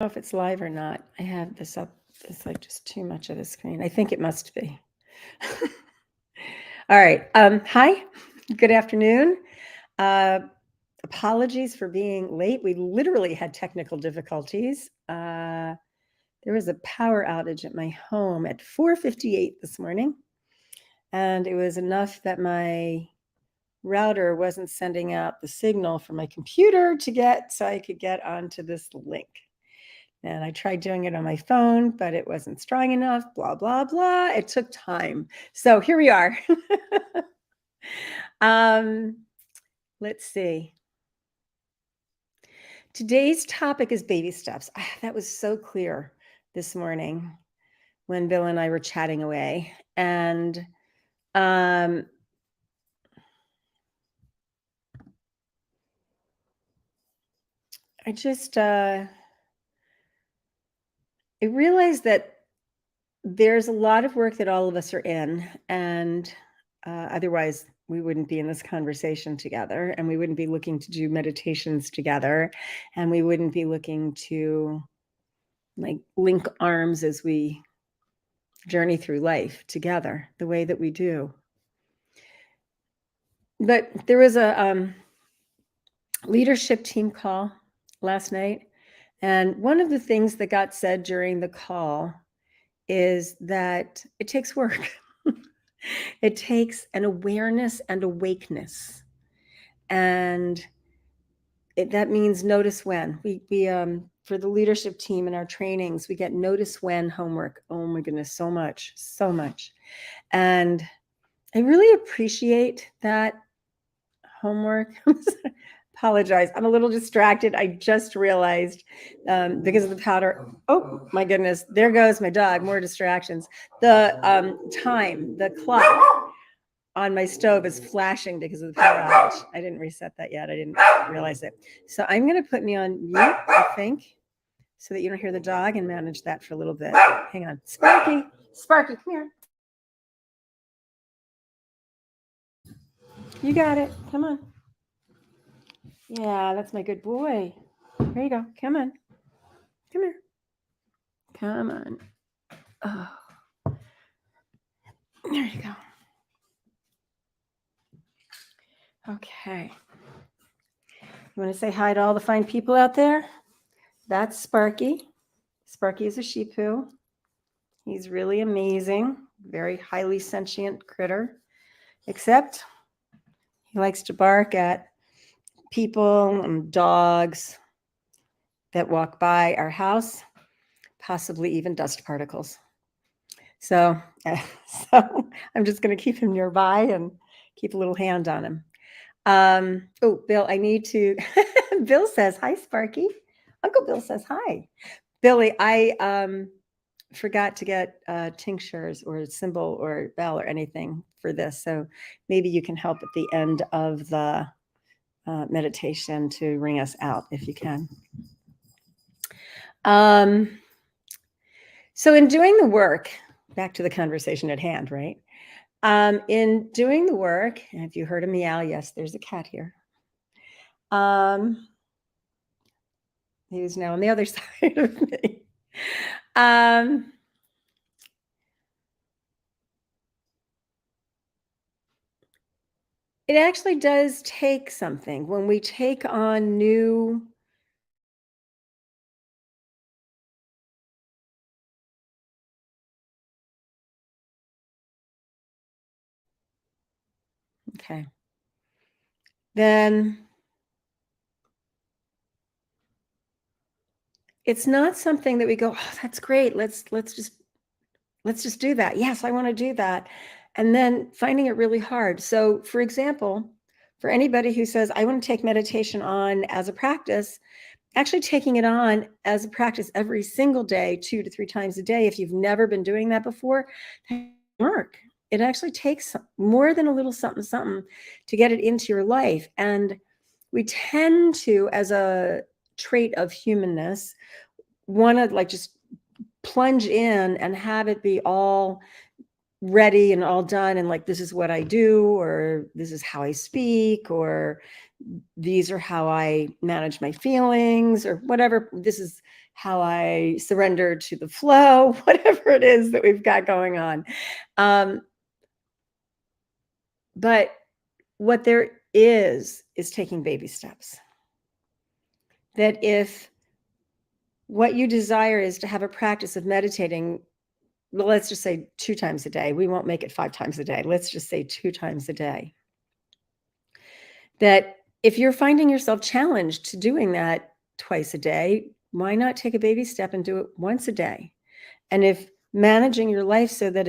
know if it's live or not. I have this up. It's like just too much of the screen. I think it must be. All right. Hi. Good afternoon. Apologies for being late. We literally had technical difficulties. There was a power outage at my home at 4:58 this morning, and it was enough that my router wasn't sending out the signal for my computer so I could get onto this link. And I tried doing it on my phone, but it wasn't strong enough, blah, blah, blah. It took time. So here we are. Let's see. Today's topic is baby steps. That was so clear this morning when Bill and I were chatting away. And I just I realized that there's a lot of work that all of us are in, and otherwise we wouldn't be in this conversation together, and we wouldn't be looking to do meditations together, and we wouldn't be looking to like link arms as we journey through life together the way that we do. But there was a leadership team call last night, and one of the things that got said during the call is that it takes work. It takes an awareness and awakeness. And that means notice when. We for the leadership team in our trainings, we get notice when homework. Oh my goodness, so much. And I really appreciate that homework. Apologize. I'm a little distracted. I just realized because of the powder. Oh my goodness. There goes my dog. More distractions. The the clock on my stove is flashing because of the power outage. I didn't reset that yet. I didn't realize it. So I'm going to put me on mute, I think, so that you don't hear the dog, and manage that for a little bit. Hang on. Sparky, come here. You got it. Come on. Yeah, that's my good boy. There you go. Come on. Come here. Come on. Oh. There you go. Okay. You want to say hi to all the fine people out there? That's Sparky. Sparky is a Shih Tzu. He's really amazing, very highly sentient critter, except he likes to bark at people and dogs that walk by our house, possibly even dust particles. So I'm just going to keep him nearby and keep a little hand on him. Oh, Bill, I need to. Bill says, hi, Sparky. Uncle Bill says, hi. Billy, I forgot to get tinctures or symbol or bell or anything for this. So maybe you can help at the end of the meditation to ring us out if you can. So in doing the work, back to the conversation at hand, right? In doing the work, have you heard a meow? Yes, there's a cat here. He's now on the other side of me. It actually does take something when we take on new okay. Then it's not something that we go, oh, that's great. Let's just do that. Yes, I want to do that. And then finding it really hard. So for example, for anybody who says, I want to take meditation on as a practice, actually taking it on as a practice every single day, 2 to 3 times a day, if you've never been doing that before, that work. It actually takes more than a little something, something to get it into your life. And we tend to, as a trait of humanness, want to like just plunge in and have it be all ready and all done. And like, this is what I do, or this is how I speak, or these are how I manage my feelings, or whatever. This is how I surrender to the flow, whatever it is that we've got going on. But what there is taking baby steps. That if what you desire is to have a practice of meditating, well, let's just say 2 times a day. We won't make it 5 times a day. Let's just say 2 times a day. That if you're finding yourself challenged to doing that twice a day, why not take a baby step and do it once a day? And if managing your life so that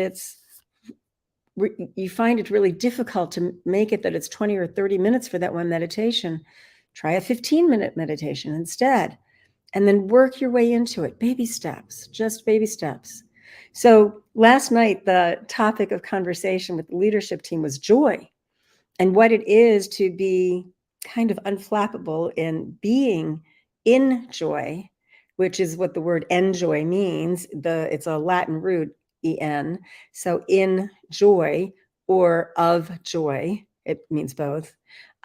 you find it really difficult to make it that it's 20 or 30 minutes for that one meditation, try a 15-minute meditation instead, and then work your way into it. Baby steps, just baby steps. So last night, the topic of conversation with the leadership team was joy, and what it is to be kind of unflappable in being in joy, which is what the word enjoy means. It's a Latin root, en. So in joy or of joy, it means both.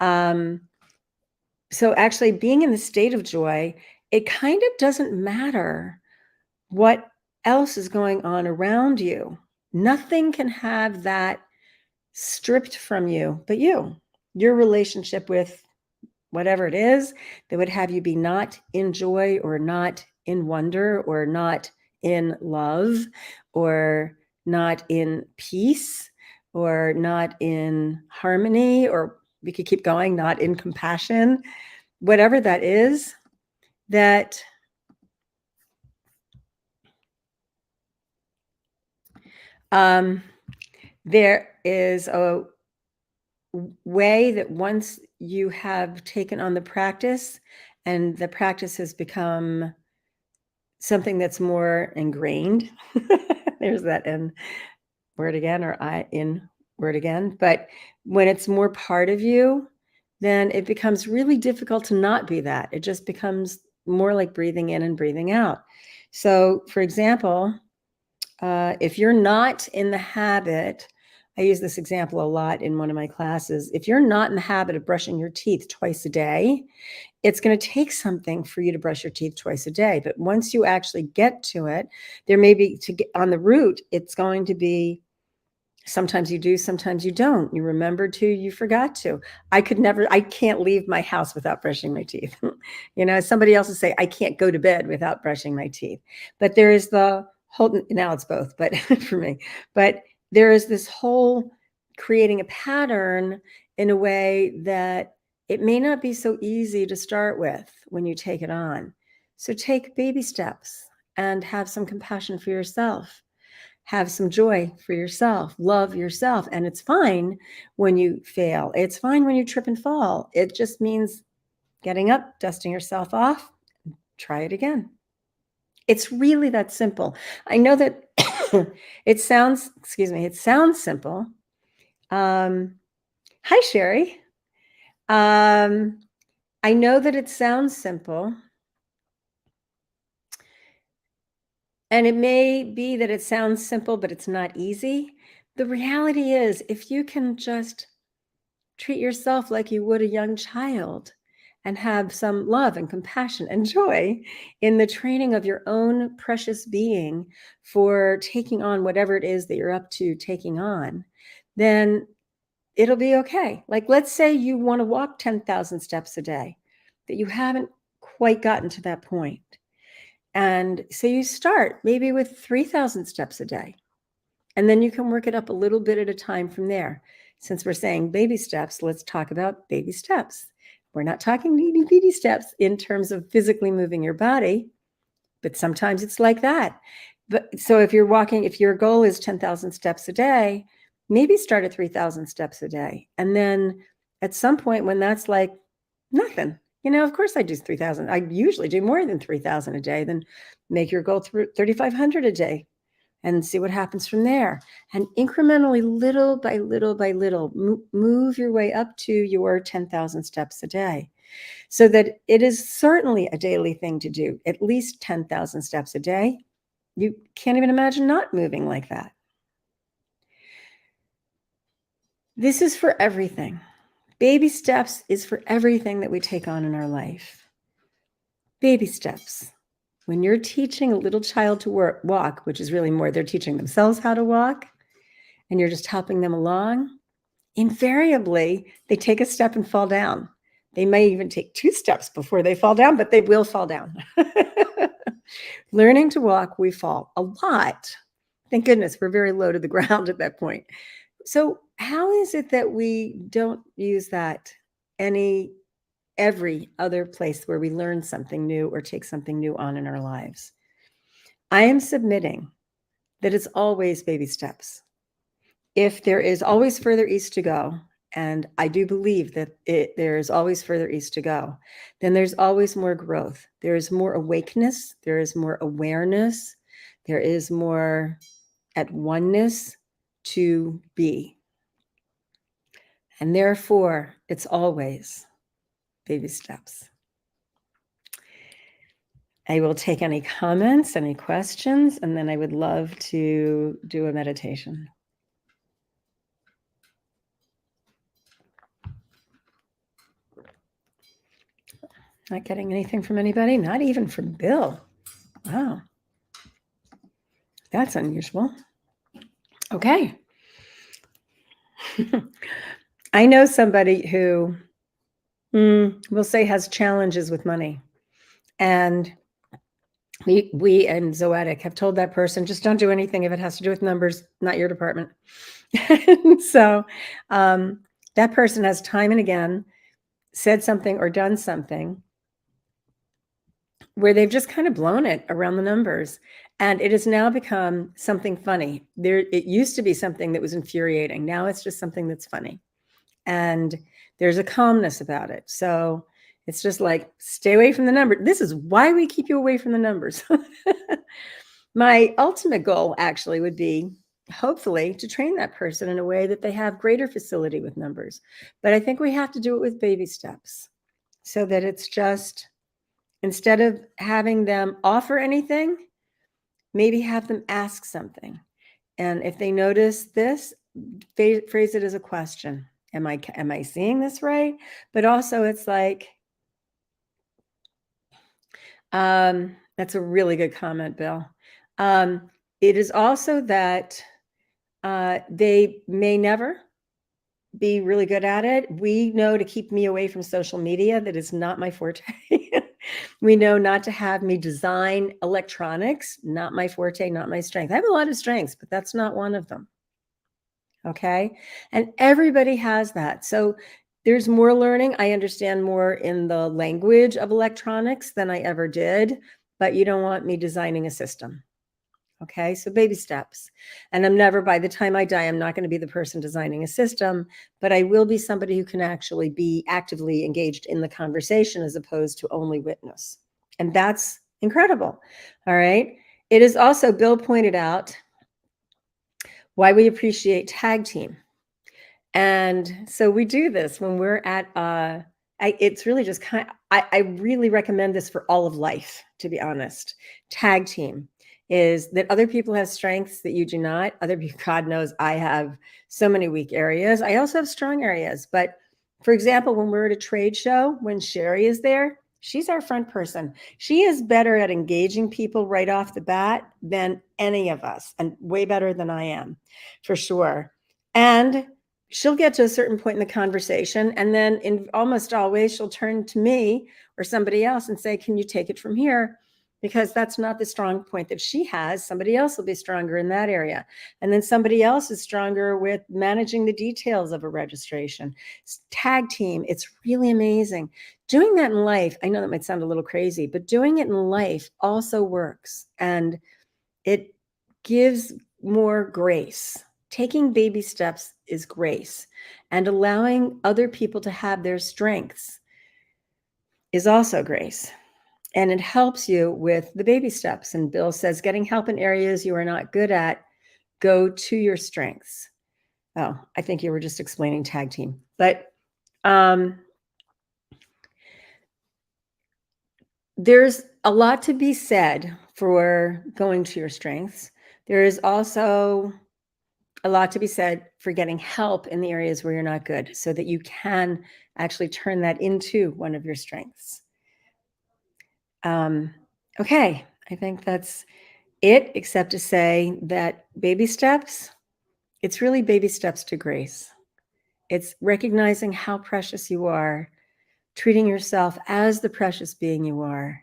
So actually being in the state of joy, it kind of doesn't matter what else is going on around you. Nothing can have that stripped from you but your relationship with whatever it is that would have you be not in joy or not in wonder or not in love or not in peace or not in harmony, or we could keep going, not in compassion, whatever that is, that there is a way that once you have taken on the practice and the practice has become something that's more ingrained, there's that in word again, or I in word again, but when it's more part of you, then it becomes really difficult to not be that. It just becomes more like breathing in and breathing out. So for example, if you're not in the habit, I use this example a lot in one of my classes. If you're not in the habit of brushing your teeth twice a day, it's going to take something for you to brush your teeth twice a day. But once you actually get to it, there may be, to get on the route, it's going to be sometimes you do, sometimes you don't. You remember to, you forgot to. I can't leave my house without brushing my teeth. Somebody else will say, I can't go to bed without brushing my teeth. But there is the whole, now it's both, but for me, but there is this whole creating a pattern in a way that it may not be so easy to start with when you take it on. So take baby steps and have some compassion for yourself. Have some joy for yourself, love yourself. And it's fine when you fail. It's fine when you trip and fall. It just means getting up, dusting yourself off, try it again. It's really that simple. I know that it sounds simple. Hi, Sherry. I know that it sounds simple. And it may be that it sounds simple, but it's not easy. The reality is, if you can just treat yourself like you would a young child and have some love and compassion and joy in the training of your own precious being for taking on whatever it is that you're up to taking on, then it'll be okay. Like, let's say you want to walk 10,000 steps a day, that you haven't quite gotten to that point. And so you start maybe with 3,000 steps a day, and then you can work it up a little bit at a time from there. Since we're saying baby steps, let's talk about baby steps. We're not talking itty bitty steps in terms of physically moving your body, but sometimes it's like that. But so if your goal is 10,000 steps a day, maybe start at 3,000 steps a day. And then at some point when that's like nothing, of course I do 3,000. I usually do more than 3,000 a day. Then make your goal 3,500 a day and see what happens from there. And incrementally, little by little by little, move your way up to your 10,000 steps a day, so that it is certainly a daily thing to do, at least 10,000 steps a day. You can't even imagine not moving like that. This is for everything. Baby steps is for everything that we take on in our life. Baby steps. When you're teaching a little child to walk, which is really more, they're teaching themselves how to walk, and you're just helping them along, invariably, they take a step and fall down. They may even take 2 steps before they fall down, but they will fall down. Learning to walk, we fall a lot. Thank goodness we're very low to the ground at that point. So how is it that we don't use that every other place where we learn something new or take something new on in our lives? I am submitting that it's always baby steps. If there is always further east to go, and I do believe that there is always further east to go, then there's always more growth. There is more awakeness. There is more awareness. There is more at oneness to be. And therefore, it's always baby steps. I will take any comments, any questions, and then I would love to do a meditation. Not getting anything from anybody? Not even from Bill. Wow. That's unusual. Okay. I know somebody who we'll say has challenges with money. And we and Zoetic have told that person, just don't do anything if it has to do with numbers, not your department. So that person has time and again said something or done something where they've just kind of blown it around the numbers. And it has now become something funny. It used to be something that was infuriating. Now it's just something that's funny. And there's a calmness about it. So it's just like, stay away from the number. This is why we keep you away from the numbers. My ultimate goal actually would be, hopefully, to train that person in a way that they have greater facility with numbers. But I think we have to do it with baby steps so that it's just, instead of having them offer anything, maybe have them ask something. And if they notice this, phrase it as a question. Am I seeing this right? But also it's like, that's a really good comment, Bill. It is also that they may never be really good at it. We know to keep me away from social media. That is not my forte. We know not to have me design electronics, not my forte, not my strength. I have a lot of strengths, but that's not one of them. Okay. And everybody has that. So there's more learning. I understand more in the language of electronics than I ever did, but you don't want me designing a system. Okay. So baby steps. And I'm never, by the time I die, I'm not going to be the person designing a system, but I will be somebody who can actually be actively engaged in the conversation as opposed to only witness. And that's incredible. All right. It is also, Bill pointed out, why we appreciate tag team. And so we do this when we're at, it's really just I really recommend this for all of life, to be honest. Tag team is that other people have strengths that you do not. Other people, God knows I have so many weak areas. I also have strong areas. But for example, when we're at a trade show, when Sherry is there, she's our front person. She is better at engaging people right off the bat than any of us, and way better than I am, for sure. And she'll get to a certain point in the conversation, and then in almost always she'll turn to me or somebody else and say, can you take it from here? Because that's not the strong point that she has. Somebody else will be stronger in that area. And then somebody else is stronger with managing the details of a registration. Tag team, it's really amazing. Doing that in life, I know that might sound a little crazy, but doing it in life also works. And it gives more grace. Taking baby steps is grace. And allowing other people to have their strengths is also grace. And it helps you with the baby steps. And Bill says, getting help in areas you are not good at, go to your strengths. Oh, I think you were just explaining tag team. But there's a lot to be said for going to your strengths. There is also a lot to be said for getting help in the areas where you're not good so that you can actually turn that into one of your strengths. Okay, I think that's it, except to say that baby steps, it's really baby steps to grace. It's recognizing how precious you are, treating yourself as the precious being you are,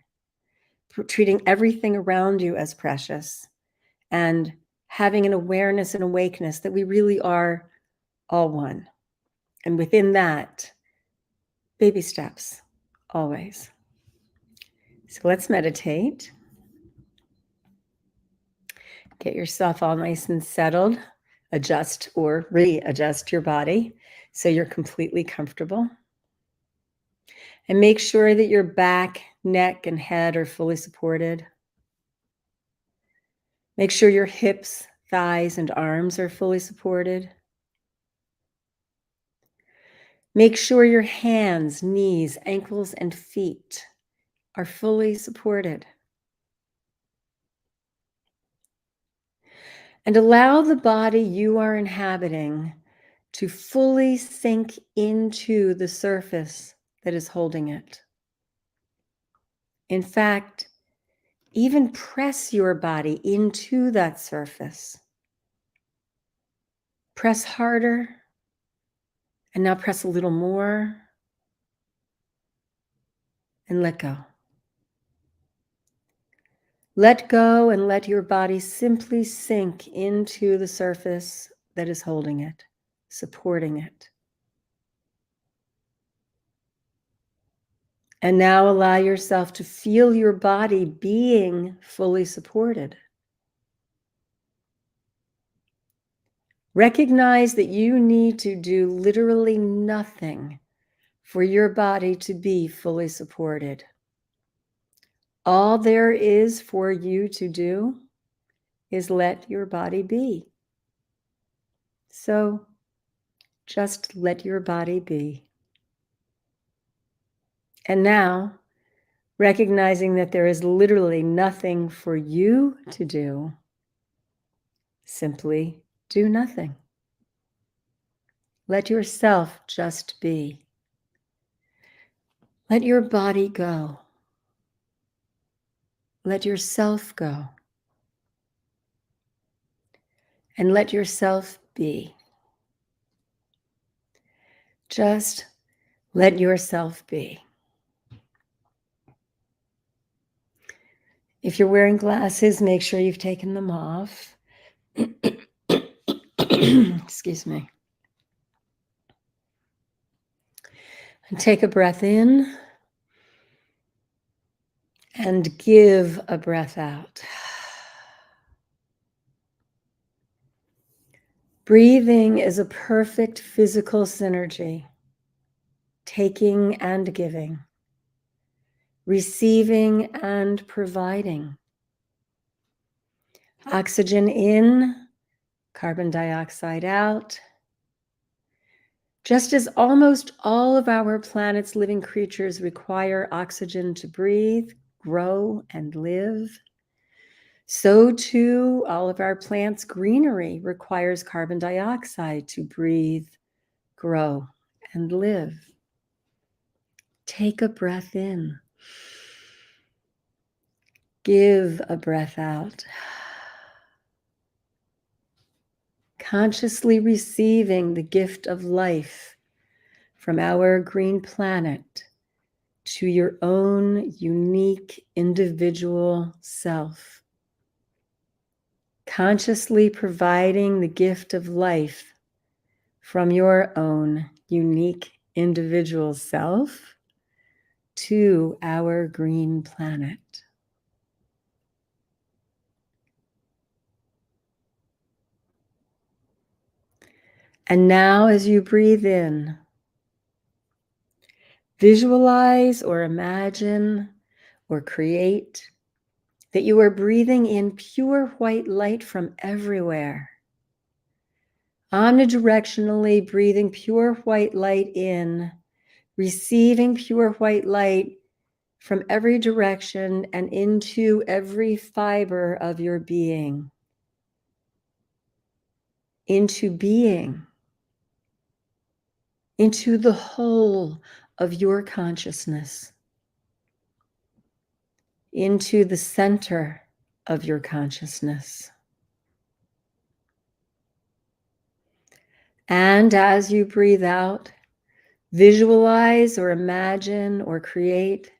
treating everything around you as precious, and having an awareness and awakeness that we really are all one. And within that, baby steps, always. So let's meditate. Get yourself all nice and settled. Adjust or readjust your body so you're completely comfortable. And make sure that your back, neck, and head are fully supported. Make sure your hips, thighs, and arms are fully supported. Make sure your hands, knees, ankles, and feet are fully supported. And allow the body you are inhabiting to fully sink into the surface that is holding it. In fact, even press your body into that surface. Press harder, and now press a little more, and let go. Let go and let your body simply sink into the surface that is holding it, supporting it. And now allow yourself to feel your body being fully supported. Recognize that you need to do literally nothing for your body to be fully supported. All there is for you to do is let your body be. So just let your body be. And now, recognizing that there is literally nothing for you to do, simply do nothing. Let yourself just be. Let your body go. Let yourself go. And let yourself be. Just let yourself be. If you're wearing glasses, make sure you've taken them off. Excuse me. And take a breath in and give a breath out. Breathing is a perfect physical synergy, taking and giving, receiving and providing. Oxygen in, carbon dioxide out. Just as almost all of our planet's living creatures require oxygen to breathe, grow, and live, so too all of our plants' greenery requires carbon dioxide to breathe, grow, and live. Take a breath in. Give a breath out. Consciously receiving the gift of life from our green planet to your own unique individual self. Consciously providing the gift of life from your own unique individual self to our green planet. And now, as you breathe in, visualize or imagine or create that you are breathing in pure white light from everywhere. Omnidirectionally breathing pure white light in, receiving pure white light from every direction and into every fiber of your being. into being, into the whole of your consciousness, into the center of your consciousness. And as you breathe out, visualize or imagine or create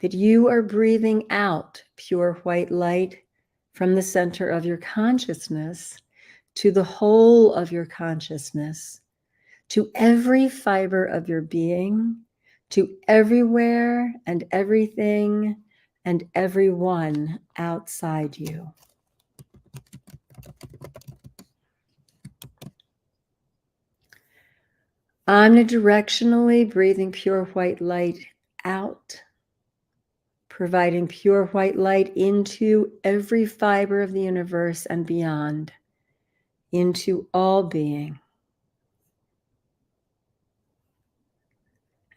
that you are breathing out pure white light from the center of your consciousness to the whole of your consciousness, to every fiber of your being, to everywhere and everything and everyone outside you. Omnidirectionally breathing pure white light out, providing pure white light into every fiber of the universe and beyond, into all being.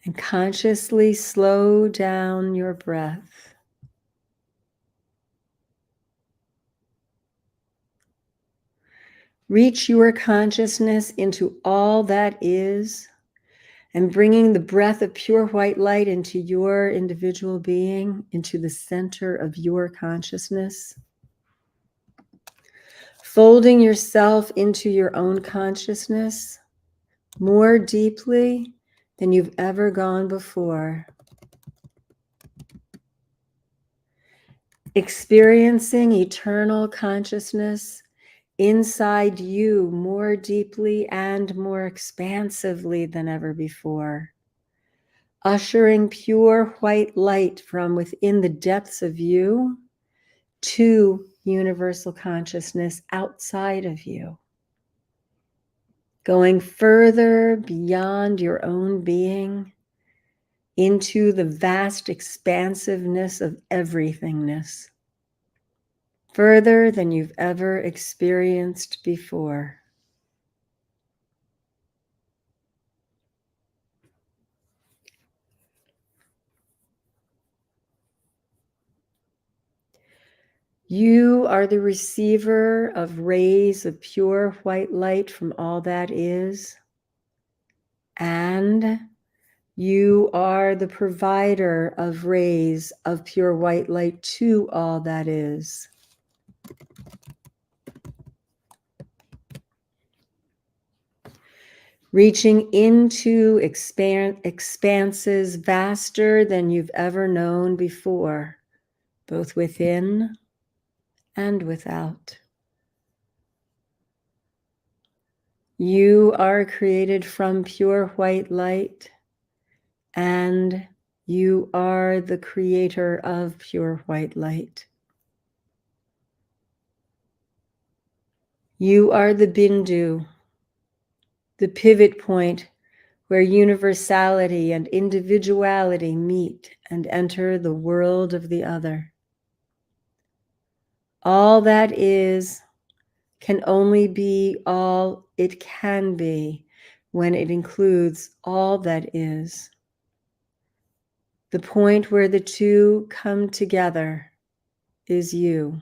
And consciously slow down your breath. Reach your consciousness into all that is, and bringing the breath of pure white light into your individual being, into the center of your consciousness. Folding yourself into your own consciousness more deeply than you've ever gone before. Experiencing eternal consciousness inside you more deeply and more expansively than ever before. Ushering pure white light from within the depths of you to universal consciousness outside of you. Going further beyond your own being into the vast expansiveness of everythingness, further than you've ever experienced before. You are the receiver of rays of pure white light from all that is, and you are the provider of rays of pure white light to all that is. Reaching into expanses vaster than you've ever known before, both within and without. You are created from pure white light, and you are the creator of pure white light. You are the bindu, the pivot point where universality and individuality meet and enter the world of the other. All that is can only be all it can be when it includes all that is. The point where the two come together is you.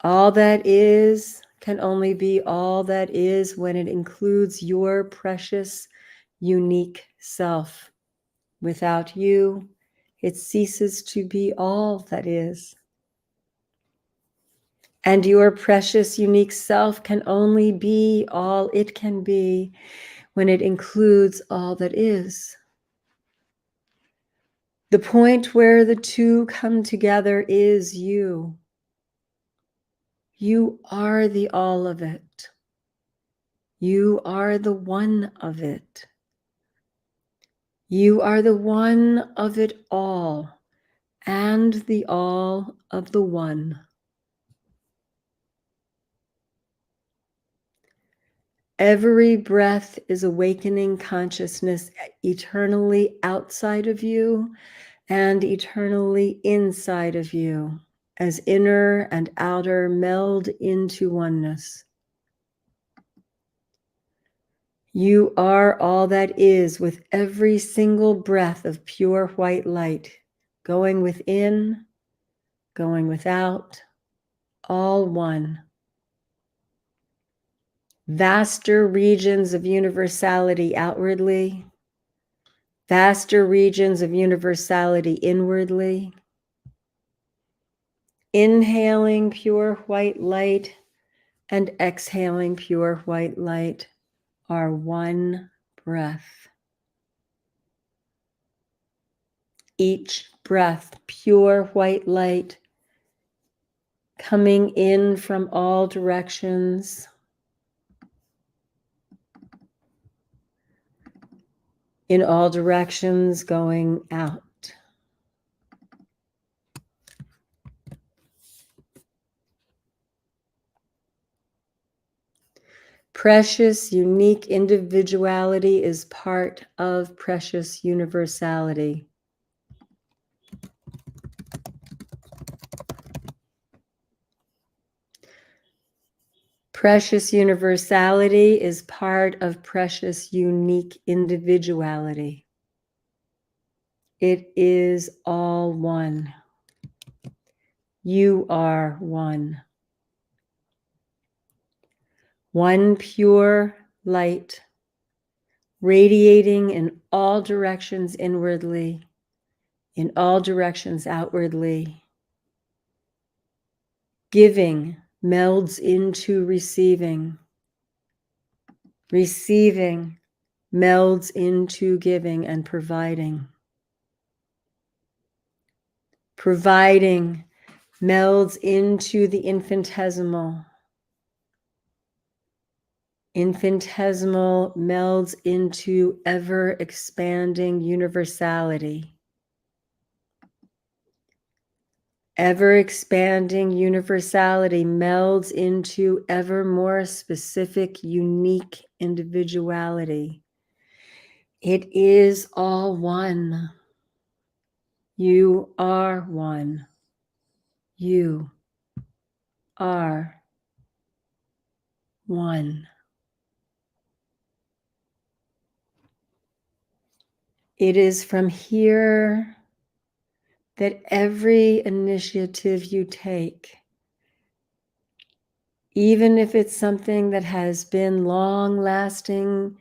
All that is can only be all that is when it includes your precious, unique self. Without you, it ceases to be all that is. And your precious, unique self can only be all it can be when it includes all that is. The point where the two come together is you. You are the all of it. You are the one of it. You are the one of it all and the all of the one. Every breath is awakening consciousness eternally outside of you and eternally inside of you, as inner and outer meld into oneness. You are all that is with every single breath of pure white light, going within, going without, all one. Vaster regions of universality outwardly, vaster regions of universality inwardly. Inhaling pure white light and exhaling pure white light are one breath. Each breath, pure white light coming in from all directions, in all directions going out. Precious, unique individuality is part of precious universality. Precious universality is part of precious, unique individuality. It is all one. You are one. One pure light, radiating in all directions inwardly, in all directions outwardly. Giving melds into receiving. Receiving melds into giving and providing. Providing melds into the infinitesimal. Infinitesimal melds into ever-expanding universality. Ever-expanding universality melds into ever more specific, unique individuality. It is all one. You are one. You are one. It is from here that every initiative you take, even if it's something that has been long lasting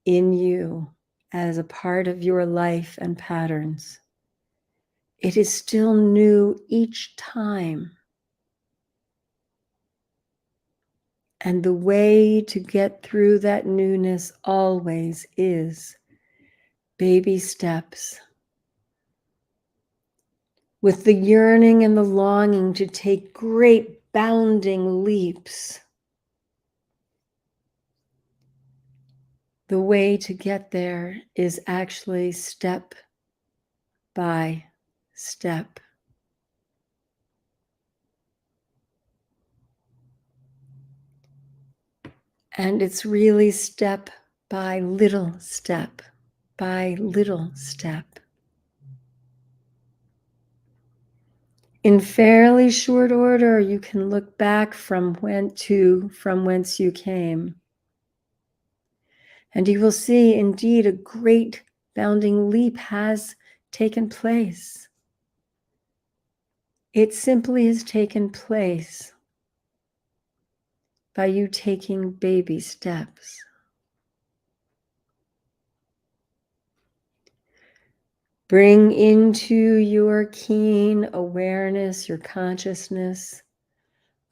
in you as a part of your life and patterns, it is still new each time. And the way to get through that newness always is baby steps, with the yearning and the longing to take great bounding leaps. The way to get there is actually step by step. And it's really step by little step by little step. In fairly short order, you can look back from whence you came. And you will see, indeed, a great bounding leap has taken place. It simply has taken place by you taking baby steps. Bring into your keen awareness, your consciousness,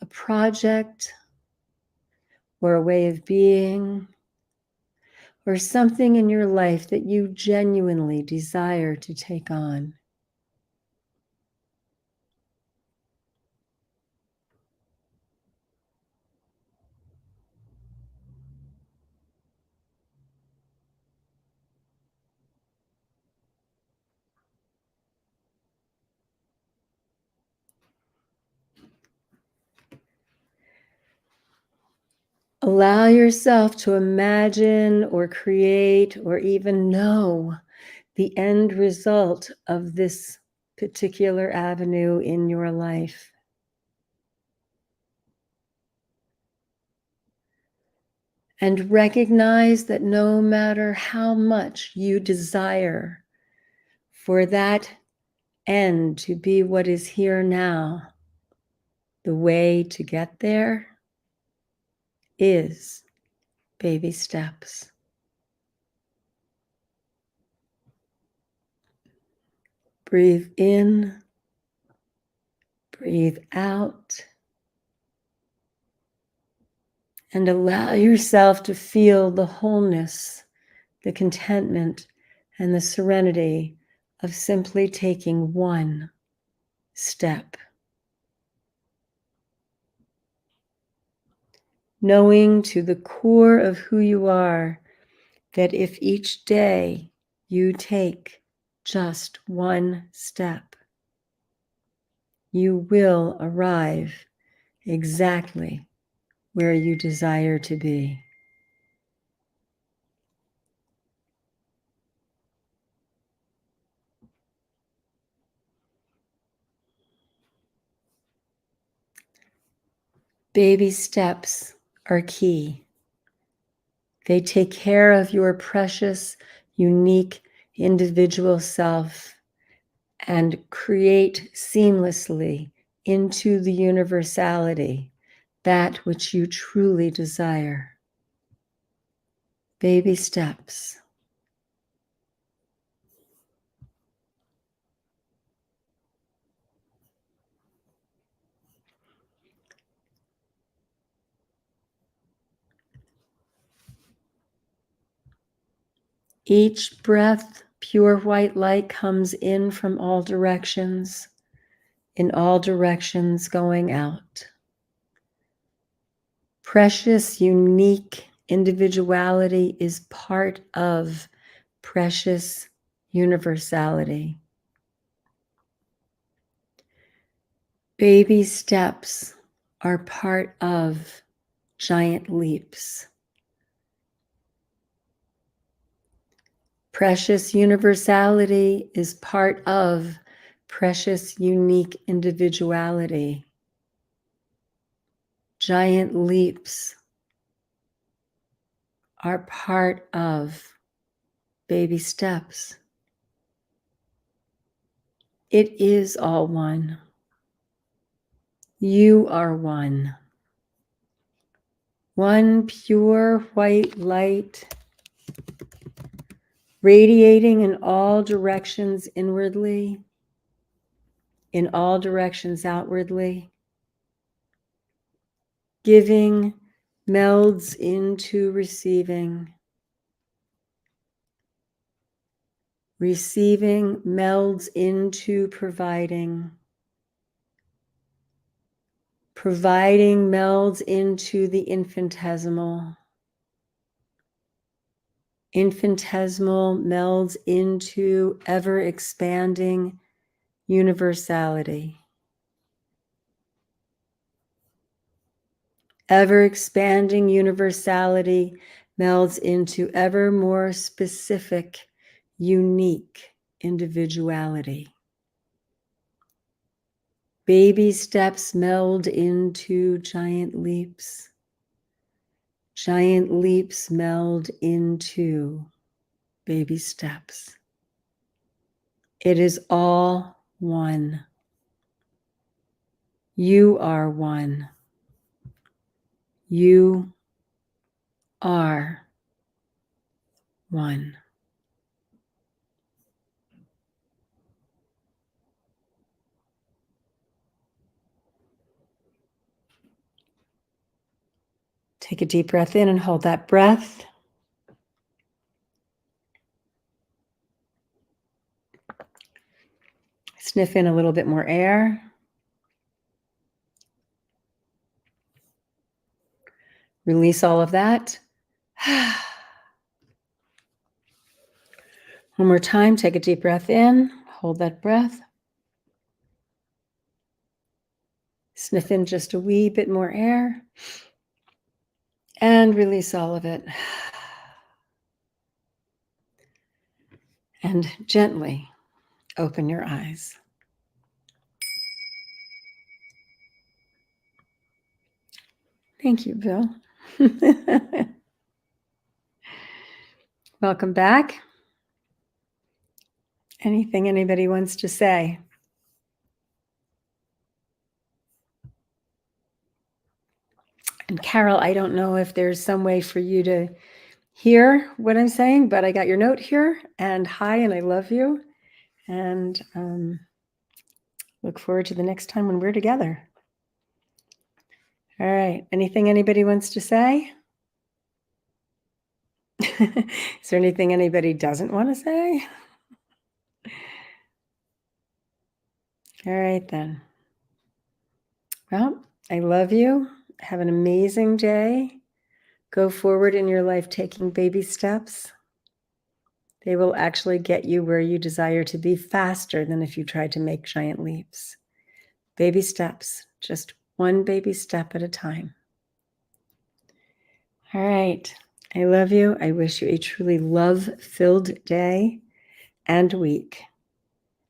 a project or a way of being or something in your life that you genuinely desire to take on. Allow yourself to imagine or create or even know the end result of this particular avenue in your life. And recognize that no matter how much you desire for that end to be what is here now, The way to get there is baby steps. Breathe in, breathe out, and allow yourself to feel the wholeness, the contentment, and the serenity of simply taking one step. Knowing to the core of who you are that if each day you take just one step, you will arrive exactly where you desire to be. Baby steps are key. They take care of your precious, unique, individual self and create seamlessly into the universality that which you truly desire. Baby steps. Each breath, pure white light comes in from all directions, in all directions going out. Precious, unique individuality is part of precious universality. Baby steps are part of giant leaps. Precious universality is part of precious unique individuality. Giant leaps are part of baby steps. It is all one. You are one. One pure white light radiating in all directions inwardly, in all directions outwardly. Giving melds into receiving. Receiving melds into providing. Providing melds into the infinitesimal. Infinitesimal melds into ever-expanding universality. Ever-expanding universality melds into ever more specific, unique individuality. Baby steps meld into giant leaps. Giant leaps meld into baby steps. It is all one. You are one. You are one. Take a deep breath in and hold that breath. Sniff in a little bit more air. Release all of that. One more time, take a deep breath in, hold that breath. Sniff in just a wee bit more air and release all of it. And gently open your eyes. Thank you, Bill. Welcome back. Anything anybody wants to say? And Carol, I don't know if there's some way for you to hear what I'm saying, but I got your note here, and hi, and I love you, and look forward to the next time when we're together. All right. Anything anybody wants to say? Is there anything anybody doesn't want to say? All right, then. Well, I love you. Have an amazing day. Go forward in your life taking baby steps. They will actually get you where you desire to be faster than if you tried to make giant leaps. Baby steps, just one baby step at a time. All right. I love you. I wish you a truly love-filled day and week.